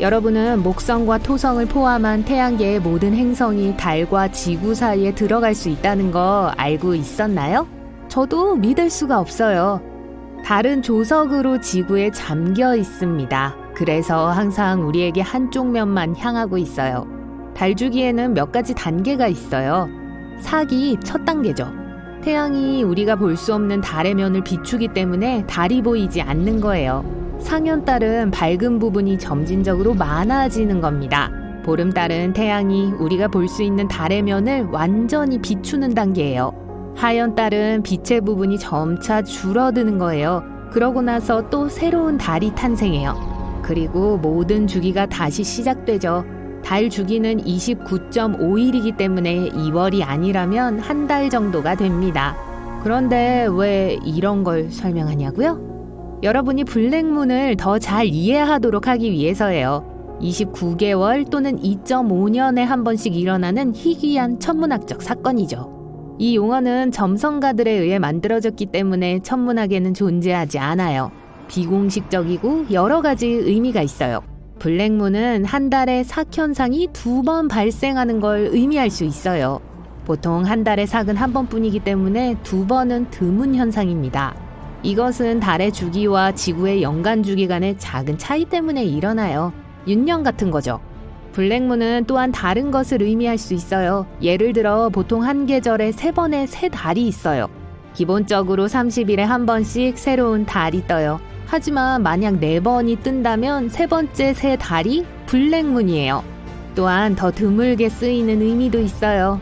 S1: 여러분은 목성과 토성을 포함한 태양계의 모든 행성이 달과 지구 사이에 들어갈 수 있다는 거 알고 있었나요? 저도 믿을 수가 없어요. 달은 조석으로 지구에 잠겨 있습니다. 그래서 항상 우리에게 한쪽 면만 향하고 있어요. 달 주기에는 몇 가지 단계가 있어요. 사기 첫 단계죠. 태양이 우리가 볼 수 없는 달의 면을 비추기 때문에 달이 보이지 않는 거예요. 상현달은 밝은 부분이 점진적으로 많아지는 겁니다. 보름달은 태양이 우리가 볼 수 있는 달의 면을 완전히 비추는 단계예요. 하현달은 빛의 부분이 점차 줄어드는 거예요. 그러고 나서 또 새로운 달이 탄생해요. 그리고 모든 주기가 다시 시작되죠. 달 주기는 29.5일이기 때문에 2월이 아니라면 한 달 정도가 됩니다. 그런데 왜 이런 걸 설명하냐고요? 여러분이 블랙문을 더 잘 이해하도록 하기 위해서예요. 29개월 또는 2.5년에 한 번씩 일어나는 희귀한 천문학적 사건이죠. 이 용어는 점성가들에 의해 만들어졌기 때문에 천문학에는 존재하지 않아요. 비공식적이고 여러 가지 의미가 있어요. 블랙문은 한 달에 삭현상이 2번 발생하는 걸 의미할 수 있어요. 보통 한 달에 삭은 한 번뿐이기 때문에 2번은 드문 현상입니다. 이것은 달의 주기와 지구의 연간 주기 간의 작은 차이 때문에 일어나요. 윤년 같은 거죠. 블랙문은 또한 다른 것을 의미할 수 있어요. 예를 들어 보통 한 계절에 3번의 새 달이 있어요. 기본적으로 30일에 한 번씩 새로운 달이 떠요. 하지만 만약 4번이 뜬다면 세 번째 새 달이 블랙문이에요. 또한 더 드물게 쓰이는 의미도 있어요.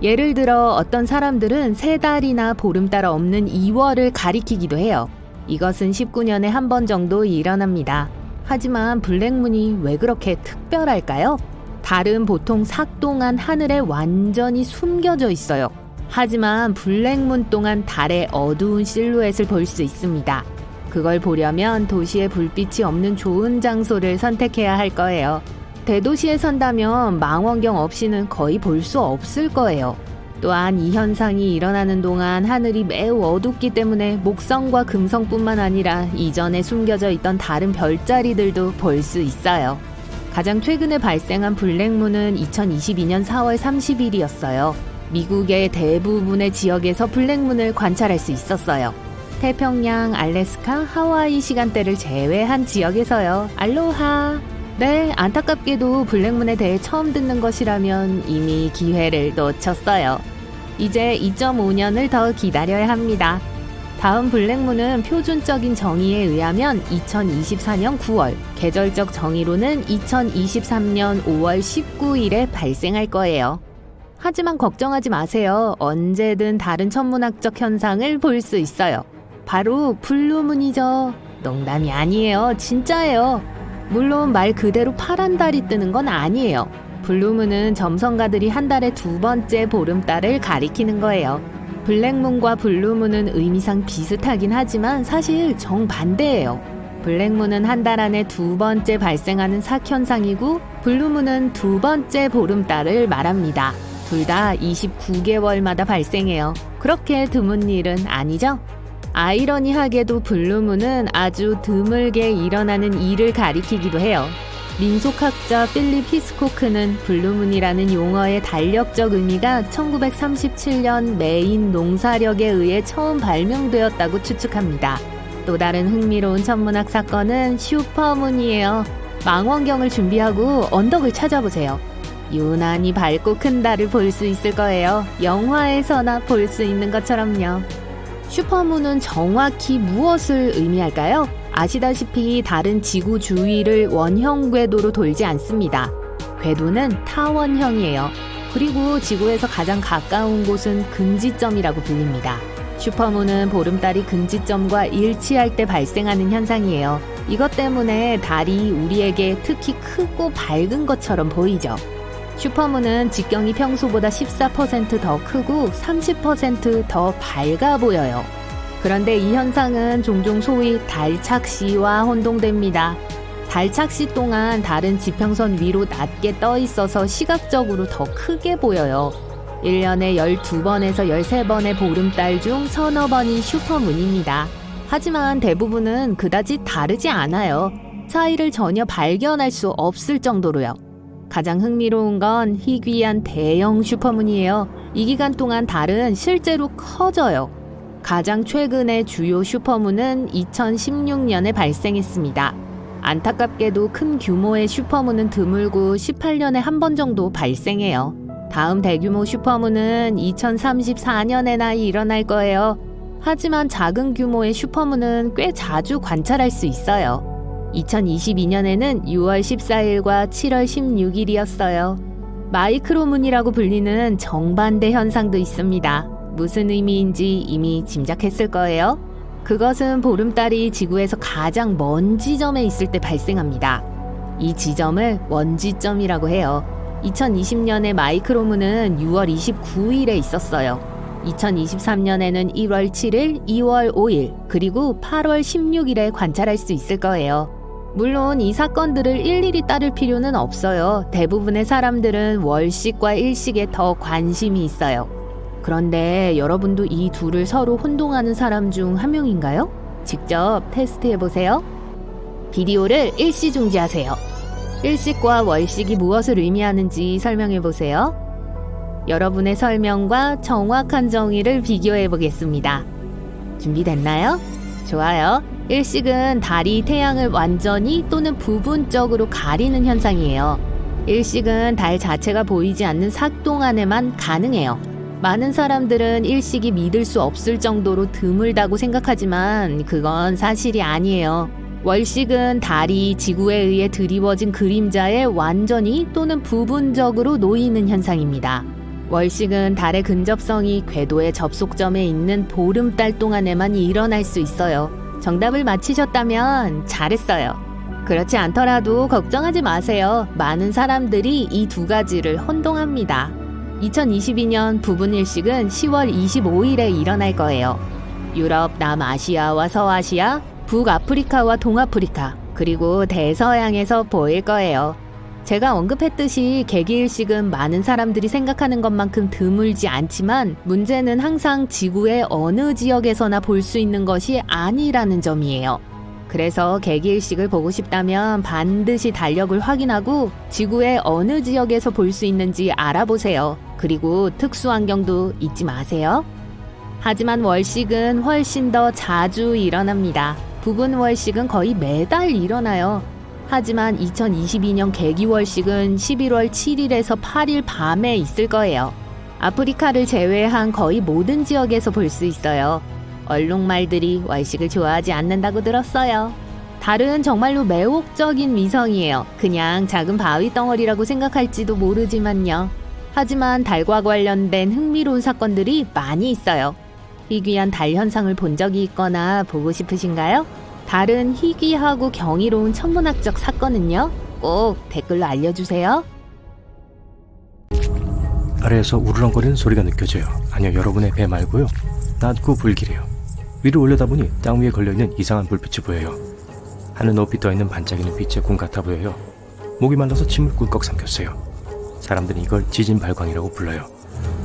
S1: 예를 들어 어떤 사람들은 새 달이나 보름달 없는 2월을 가리키기도 해요. 이것은 19년에 한 번 정도 일어납니다. 하지만 블랙문이 왜 그렇게 특별할까요? 달은 보통 삭 동안 하늘에 완전히 숨겨져 있어요. 하지만 블랙문 동안 달의 어두운 실루엣을 볼 수 있습니다. 그걸 보려면 도시에 불빛이 없는 좋은 장소를 선택해야 할 거예요. 대도시에 산다면 망원경 없이는 거의 볼 수 없을 거예요. 또한 이 현상이 일어나는 동안 하늘이 매우 어둡기 때문에 목성과 금성뿐만 아니라 이전에 숨겨져 있던 다른 별자리들도 볼 수 있어요. 가장 최근에 발생한 블랙문은 2022년 4월 30일이었어요. 미국의 대부분의 지역에서 블랙문을 관찰할 수 있었어요. 태평양, 알래스카, 하와이 시간대를 제외한 지역에서요. 알로하! 네, 안타깝게도 블랙문에 대해 처음 듣는 것이라면 이미 기회를 놓쳤어요. 이제 2.5년을 더 기다려야 합니다. 다음 블랙문은 표준적인 정의에 의하면 2024년 9월, 계절적 정의로는 2023년 5월 19일에 발생할 거예요. 하지만 걱정하지 마세요. 언제든 다른 천문학적 현상을 볼 수 있어요. 바로 블루문이죠. 농담이 아니에요. 진짜예요. 물론 말 그대로 파란 달이 뜨는 건 아니에요. 블루문은 점성가들이 한 달에 2번째 보름달을 가리키는 거예요. 블랙문과 블루문은 의미상 비슷하긴 하지만 사실 정반대예요. 블랙문은 한 달 안에 2번째 발생하는 삭현상이고 블루문은 2번째 보름달을 말합니다. 둘 다 29개월마다 발생해요. 그렇게 드문 일은 아니죠? 아이러니하게도 블루문은 아주 드물게 일어나는 일을 가리키기도 해요. 민속학자 필립 히스코크는 블루문이라는 용어의 달력적 의미가 1937년 메인 농사력에 의해 처음 발명되었다고 추측합니다. 또 다른 흥미로운 천문학 사건은 슈퍼문이에요. 망원경을 준비하고 언덕을 찾아보세요. 유난히 밝고 큰 달을 볼 수 있을 거예요. 영화에서나 볼 수 있는 것처럼요. 슈퍼문은 정확히 무엇을 의미할까요? 아시다시피 달은 지구 주위를 원형 궤도로 돌지 않습니다. 궤도는 타원형이에요. 그리고 지구에서 가장 가까운 곳은 근지점이라고 불립니다. 슈퍼문은 보름달이 근지점과 일치할 때 발생하는 현상이에요. 이것 때문에 달이 우리에게 특히 크고 밝은 것처럼 보이죠. 슈퍼문은 직경이 평소보다 14% 더 크고 30% 더 밝아 보여요. 그런데 이 현상은 종종 소위 달착시와 혼동됩니다. 달착시 동안 달은 지평선 위로 낮게 떠 있어서 시각적으로 더 크게 보여요. 1년에 12번에서 13번의 보름달 중 서너 번이 슈퍼문입니다. 하지만 대부분은 그다지 다르지 않아요. 차이를 전혀 발견할 수 없을 정도로요. 가장 흥미로운 건 희귀한 대형 슈퍼문이에요. 이 기간 동안 달은 실제로 커져요. 가장 최근의 주요 슈퍼문은 2016년에 발생했습니다. 안타깝게도 큰 규모의 슈퍼문은 드물고 18년에 한 번 정도 발생해요. 다음 대규모 슈퍼문은 2034년에나 일어날 거예요. 하지만 작은 규모의 슈퍼문은 꽤 자주 관찰할 수 있어요. 2022년에는 6월 14일과 7월 16일이었어요. 마이크로문이라고 불리는 정반대 현상도 있습니다. 무슨 의미인지 이미 짐작했을 거예요. 그것은 보름달이 지구에서 가장 먼 지점에 있을 때 발생합니다. 이 지점을 원지점이라고 해요. 2020년에 마이크로문은 6월 29일에 있었어요. 2023년에는 1월 7일, 2월 5일, 그리고 8월 16일에 관찰할 수 있을 거예요. 물론 이 사건들을 일일이 따를 필요는 없어요. 대부분의 사람들은 월식과 일식에 더 관심이 있어요. 그런데 여러분도 이 둘을 서로 혼동하는 사람 중 한 명인가요? 직접 테스트해보세요. 비디오를 일시 중지하세요. 일식과 월식이 무엇을 의미하는지 설명해보세요. 여러분의 설명과 정확한 정의를 비교해보겠습니다. 준비됐나요? 좋아요. 일식은 달이 태양을 완전히 또는 부분적으로 가리는 현상이에요. 일식은 달 자체가 보이지 않는 삭 동안에만 가능해요. 많은 사람들은 일식이 믿을 수 없을 정도로 드물다고 생각하지만 그건 사실이 아니에요. 월식은 달이 지구에 의해 드리워진 그림자에 완전히 또는 부분적으로 놓이는 현상입니다. 월식은 달의 근접성이 궤도의 접속점에 있는 보름달 동안에만 일어날 수 있어요. 정답을 맞히셨다면 잘했어요. 그렇지 않더라도 걱정하지 마세요. 많은 사람들이 이 두 가지를 혼동합니다. 2022년 부분일식은 10월 25일에 일어날 거예요. 유럽, 남아시아와 서아시아, 북아프리카와 동아프리카, 그리고 대서양에서 보일 거예요. 제가 언급했듯이 개기일식은 많은 사람들이 생각하는 것만큼 드물지 않지만 문제는 항상 지구의 어느 지역에서나 볼 수 있는 것이 아니라는 점이에요. 그래서 개기일식을 보고 싶다면 반드시 달력을 확인하고 지구의 어느 지역에서 볼 수 있는지 알아보세요. 그리고 특수환경도 잊지 마세요. 하지만 월식은 훨씬 더 자주 일어납니다. 부분월식은 거의 매달 일어나요. 하지만 2022년 개기월식은 11월 7일에서 8일 밤에 있을 거예요. 아프리카를 제외한 거의 모든 지역에서 볼 수 있어요. 얼룩말들이 월식을 좋아하지 않는다고 들었어요. 달은 정말로 매혹적인 위성이에요. 그냥 작은 바위 덩어리라고 생각할지도 모르지만요. 하지만 달과 관련된 흥미로운 사건들이 많이 있어요. 희귀한 달 현상을 본 적이 있거나 보고 싶으신가요? 다른 희귀하고 경이로운 천문학적 사건은요? 꼭 댓글로 알려주세요.
S2: 아래에서 우르렁거리는 소리가 느껴져요. 아니요, 여러분의 배 말고요. 낮고 불길해요. 위로 올려다보니 땅 위에 걸려있는 이상한 불빛이 보여요. 하늘 높이 떠있는 반짝이는 빛의 공 같아 보여요. 목이 말라서 침을 꿀꺽 삼켰어요. 사람들은 이걸 지진 발광이라고 불러요.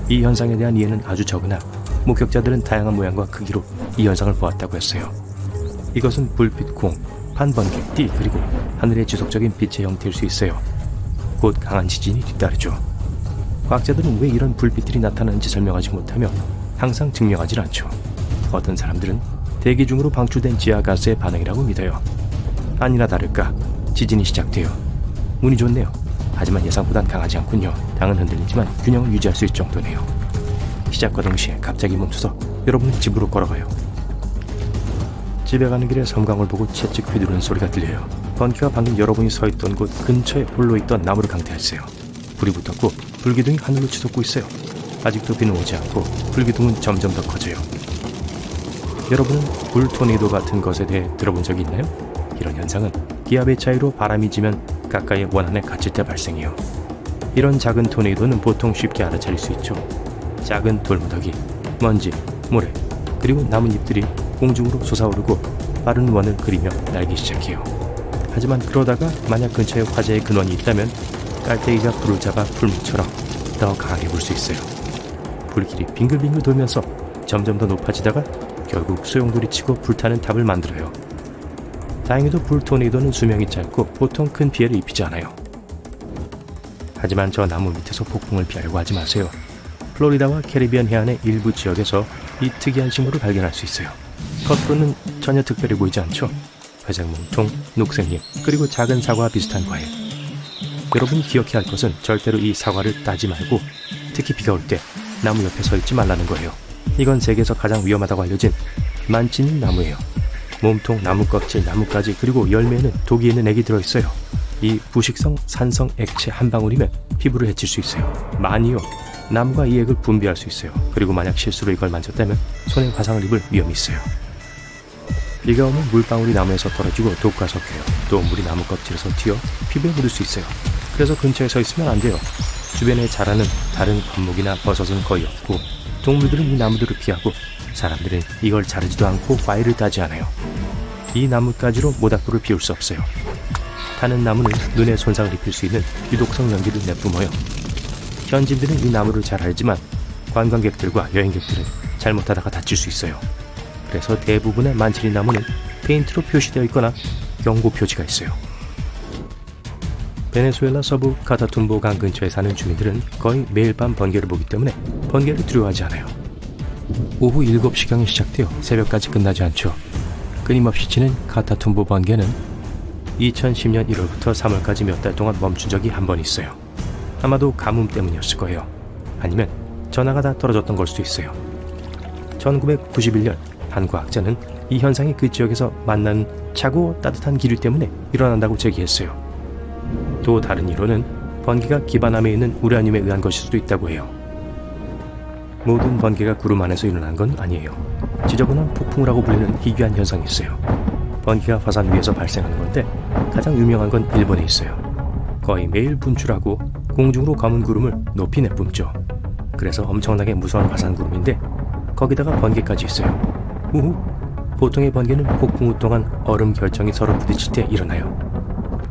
S2: 이 현상에 대한 이해는 아주 적으나 목격자들은 다양한 모양과 크기로 이 현상을 보았다고 했어요. 이것은 불빛 공, 판번개, 띠 그리고 하늘의 지속적인 빛의 형태일 수 있어요. 곧 강한 지진이 뒤따르죠. 과학자들은 왜 이런 불빛들이 나타나는지 설명하지 못하며 항상 증명하지 않죠. 어떤 사람들은 대기 중으로 방출된 지하가스의 반응이라고 믿어요. 아니나 다를까 지진이 시작돼요. 운이 좋네요. 하지만 예상보단 강하지 않군요. 땅은 흔들리지만 균형을 유지할 수 있을 정도네요. 시작과 동시에 갑자기 멈춰서 여러분은 집으로 걸어가요. 집에 가는 길에 섬광을 보고 채찍 휘두르는 소리가 들려요. 번키가 방금 여러분이 서 있던 곳 근처에 홀로 있던 나무를 강타했어요. 불이 붙었고 불기둥이 하늘로 치솟고 있어요. 아직도 비는 오지 않고 불기둥은 점점 더 커져요. 여러분은 불 토네이도 같은 것에 대해 들어본 적이 있나요? 이런 현상은 기압의 차이로 바람이 지면 가까이의 원안에 갇힐 때 발생해요. 이런 작은 토네이도는 보통 쉽게 알아차릴 수 있죠. 작은 돌무더기, 먼지, 모래, 그리고 나뭇잎들이 공중으로 솟아오르고 빠른 원을 그리며 날기 시작해요. 하지만 그러다가 만약 근처에 화재의 근원이 있다면 깔때기가 불을 잡아 풀무처럼 더 강하게 불 수 있어요. 불길이 빙글빙글 돌면서 점점 더 높아지다가 결국 소용돌이 치고 불타는 탑을 만들어요. 다행히도 불 토네이도는 수명이 짧고 보통 큰 피해를 입히지 않아요. 하지만 저 나무 밑에서 폭풍을 피하려고 하지 마세요. 플로리다와 캐리비안 해안의 일부 지역에서 이 특이한 식물을 발견할 수 있어요. 겉으로는 전혀 특별해 보이지 않죠? 회색 몸통, 녹색잎, 그리고 작은 사과와 비슷한 과일. 여러분이 기억해야 할 것은 절대로 이 사과를 따지 말고 특히 비가 올 때 나무 옆에 서 있지 말라는 거예요. 이건 세계에서 가장 위험하다고 알려진 만치니 나무예요. 몸통, 나무 껍질, 나뭇가지 그리고 열매에는 독이 있는 액이 들어있어요. 이 부식성 산성 액체 한 방울이면 피부를 해칠 수 있어요. 많이요. 나무가 이 액을 분비할 수 있어요. 그리고 만약 실수로 이걸 만졌다면 손에 화상을 입을 위험이 있어요. 비가 오면 물방울이 나무에서 떨어지고 독과 섞여요. 또 물이 나무 껍질에서 튀어 피부에 묻을 수 있어요. 그래서 근처에 서 있으면 안 돼요. 주변에 자라는 다른 관목이나 버섯은 거의 없고 동물들은 이 나무들을 피하고 사람들은 이걸 자르지도 않고 과일을 따지 않아요. 이 나뭇가지로 모닥불을 피울 수 없어요. 타는 나무는 눈에 손상을 입힐 수 있는 유독성 연기를 내뿜어요. 현지인들은 이 나무를 잘 알지만 관광객들과 여행객들은 잘못하다가 다칠 수 있어요. 그래서 대부분의 만치리 나무는 페인트로 표시되어 있거나 경고 표지가 있어요. 베네수엘라 서부 카타툼보 강 근처에 사는 주민들은 거의 매일 밤 번개를 보기 때문에 번개를 두려워하지 않아요. 오후 7시경에 시작되어 새벽까지 끝나지 않죠. 끊임없이 치는 카타툼보 번개는 2010년 1월부터 3월까지 몇 달 동안 멈춘 적이 한 번 있어요. 아마도 가뭄 때문이었을 거예요. 아니면 전화가 다 떨어졌던 걸 수도 있어요. 1991년 한 과학자는 이 현상이 그 지역에서 만나는 차고 따뜻한 기류 때문에 일어난다고 제기했어요. 또 다른 이론은 번개가 기반함에 있는 우라늄에 의한 것일 수도 있다고 해요. 모든 번개가 구름 안에서 일어난 건 아니에요. 지저분한 폭풍우라고 불리는 희귀한 현상이 있어요. 번개가 화산 위에서 발생하는 건데 가장 유명한 건 일본에 있어요. 거의 매일 분출하고 공중으로 검은 구름을 높이 내뿜죠. 그래서 엄청나게 무서운 화산구름인데 거기다가 번개까지 있어요. 우후! 보통의 번개는 폭풍우 동안 얼음 결정이 서로 부딪힐 때 일어나요.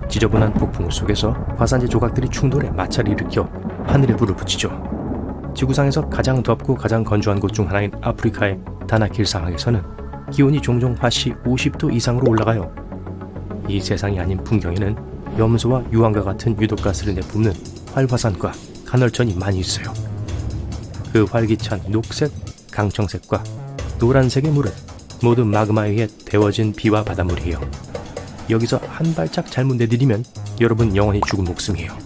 S2: 지저분한 폭풍우 속에서 화산재 조각들이 충돌해 마찰을 일으켜 하늘에 불을 붙이죠. 지구상에서 가장 덥고 가장 건조한 곳 중 하나인 아프리카의 다나킬 사막에서는 기온이 종종 화씨 50도 이상으로 올라가요. 이 세상이 아닌 풍경에는 염소와 유황과 같은 유독가스를 내뿜는 활화산과 간헐천이 많이 있어요. 그 활기찬 녹색, 강청색과 노란색의 물은 모두 마그마에 의해 데워진 비와 바닷물이에요. 여기서 한 발짝 잘못 내디디면 여러분 영원히 죽은 목숨이에요.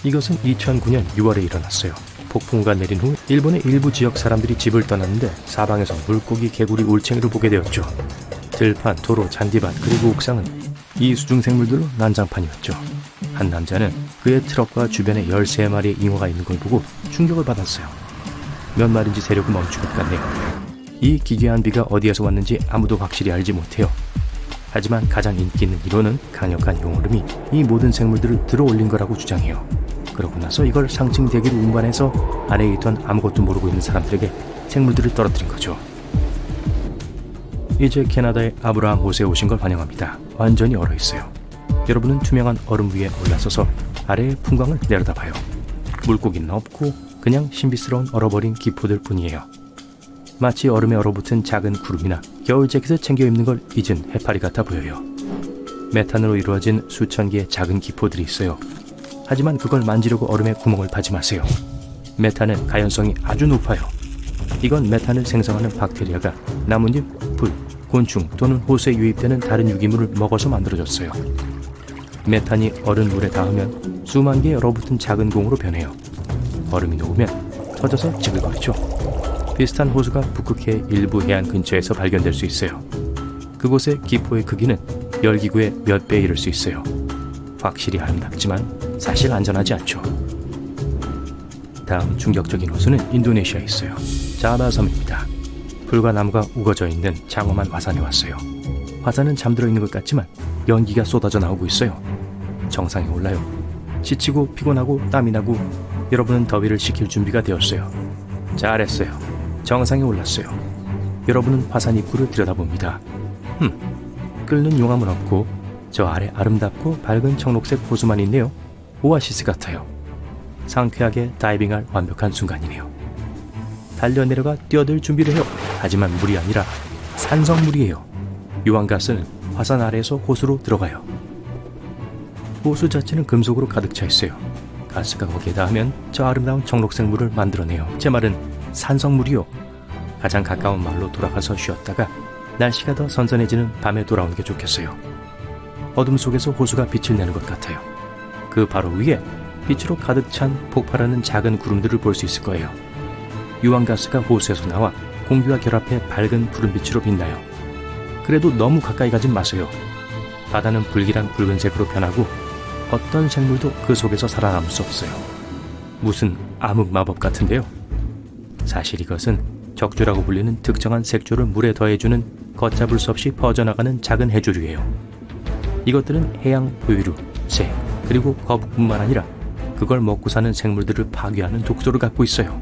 S2: 이것은 2009년 6월에 일어났어요. 폭풍우가 내린 후 일본의 일부 지역 사람들이 집을 떠났는데 사방에서 물고기, 개구리, 올챙이를 보게 되었죠. 들판, 도로, 잔디밭 그리고 옥상은 이 수중생물들로 난장판이었죠. 한 남자는 그의 트럭과 주변에 13마리의 잉어가 있는 걸 보고 충격을 받았어요. 몇 마리인지 세력을 멈춘 것 같네요. 이 기괴한 비가 어디에서 왔는지 아무도 확실히 알지 못해요. 하지만 가장 인기 있는 이론은 강력한 용얼음이 이 모든 생물들을 들어올린 거라고 주장해요. 그러고 나서 이걸 상층 대기로 운반해서 안에 있던 아무것도 모르고 있는 사람들에게 생물들을 떨어뜨린 거죠. 이제 캐나다의 아브라함 호수에 오신 걸 환영합니다. 완전히 얼어있어요. 여러분은 투명한 얼음 위에 올라서서 아래의 풍광을 내려다봐요. 물고기는 없고 그냥 신비스러운 얼어버린 기포들 뿐이에요. 마치 얼음에 얼어붙은 작은 구름이나 겨울 재킷을 챙겨 입는 걸 잊은 해파리 같아 보여요. 메탄으로 이루어진 수천 개의 작은 기포들이 있어요. 하지만 그걸 만지려고 얼음에 구멍을 파지 마세요. 메탄은 가연성이 아주 높아요. 이건 메탄을 생성하는 박테리아가 나뭇잎, 풀, 곤충 또는 호수에 유입되는 다른 유기물을 먹어서 만들어졌어요. 메탄이 얼음 물에 닿으면 수만 개의 얼어붙은 작은 공으로 변해요. 얼음이 녹으면 터져서 지글거리죠. 비슷한 호수가 북극해 일부 해안 근처에서 발견될 수 있어요. 그곳의 기포의 크기는 열기구의 몇 배에 이를 수 있어요. 확실히 아름답지만 사실 안전하지 않죠. 다음 충격적인 호수는 인도네시아에 있어요. 자바 섬입니다. 풀과 나무가 우거져 있는 장엄한 화산에 왔어요. 화산은 잠들어 있는 것 같지만 연기가 쏟아져 나오고 있어요. 정상에 올라요. 지치고 피곤하고 땀이 나고 여러분은 더위를 식힐 준비가 되었어요. 잘했어요. 정상에 올랐어요. 여러분은 화산 입구를 들여다봅니다. 끓는 용암은 없고 저 아래 아름답고 밝은 청록색 호수만 있네요. 오아시스 같아요. 상쾌하게 다이빙할 완벽한 순간이네요. 달려 내려가 뛰어들 준비를 해요. 하지만 물이 아니라 산성물이에요. 유황가스는 화산 아래에서 호수로 들어가요. 호수 자체는 금속으로 가득 차 있어요. 가스가 거기에 닿으면 저 아름다운 청록색 물을 만들어내요. 제 말은 산성물이요. 가장 가까운 마을로 돌아가서 쉬었다가 날씨가 더 선선해지는 밤에 돌아오는 게 좋겠어요. 어둠 속에서 호수가 빛을 내는 것 같아요. 그 바로 위에 빛으로 가득 찬 폭발하는 작은 구름들을 볼 수 있을 거예요. 유황가스가 호수에서 나와 공기와 결합해 밝은 푸른빛으로 빛나요. 그래도 너무 가까이 가진 마세요. 바다는 불길한 붉은색으로 변하고 어떤 생물도 그 속에서 살아남을 수 없어요. 무슨 암흑 마법 같은데요. 사실 이것은 적조라고 불리는 특정한 색조를 물에 더해주는 걷잡을 수 없이 퍼져나가는 작은 해조류예요. 이것들은 해양 포유류, 새, 그리고 거북뿐만 아니라 그걸 먹고 사는 생물들을 파괴하는 독소를 갖고 있어요.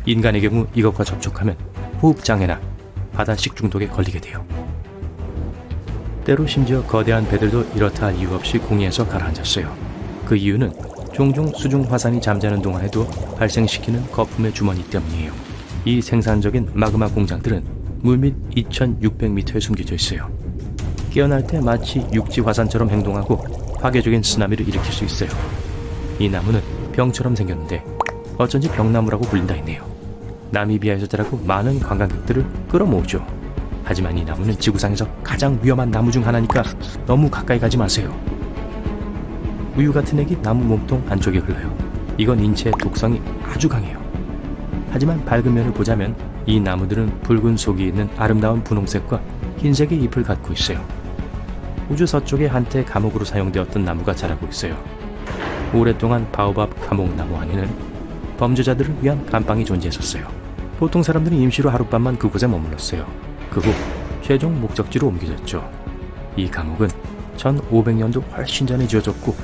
S2: 인간의 경우 이것과 접촉하면 호흡장애나 바다 식중독에 걸리게 돼요. 때로 심지어 거대한 배들도 이렇다 할 이유 없이 공해에서 가라앉았어요. 그 이유는 종종 수중 화산이 잠자는 동안에도 발생시키는 거품의 주머니 때문이에요. 이 생산적인 마그마 공장들은 물밑 2600m에 숨겨져 있어요. 깨어날 때 마치 육지 화산처럼 행동하고 파괴적인 쓰나미를 일으킬 수 있어요. 이 나무는 병처럼 생겼는데 어쩐지 병나무라고 불린다 했네요. 나미비아에서 자라고 많은 관광객들을 끌어모으죠. 하지만 이 나무는 지구상에서 가장 위험한 나무 중 하나니까 너무 가까이 가지 마세요. 우유 같은 액이 나무 몸통 안쪽에 흘러요. 이건 인체의 독성이 아주 강해요. 하지만 밝은 면을 보자면 이 나무들은 붉은 속이 있는 아름다운 분홍색과 흰색의 잎을 갖고 있어요. 우주 서쪽에 한때 감옥으로 사용되었던 나무가 자라고 있어요. 오랫동안 바오밥 감옥나무 안에는 범죄자들을 위한 감방이 존재했었어요. 보통 사람들은 임시로 하룻밤만 그곳에 머물렀어요. 그 후 최종 목적지로 옮겨졌죠. 이 감옥은 1500년도 훨씬 전에 지어졌고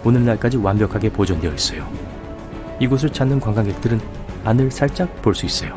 S2: 오늘날까지 완벽하게 보존되어 있어요. 이곳을 찾는 관광객들은 안을 살짝 볼 수 있어요.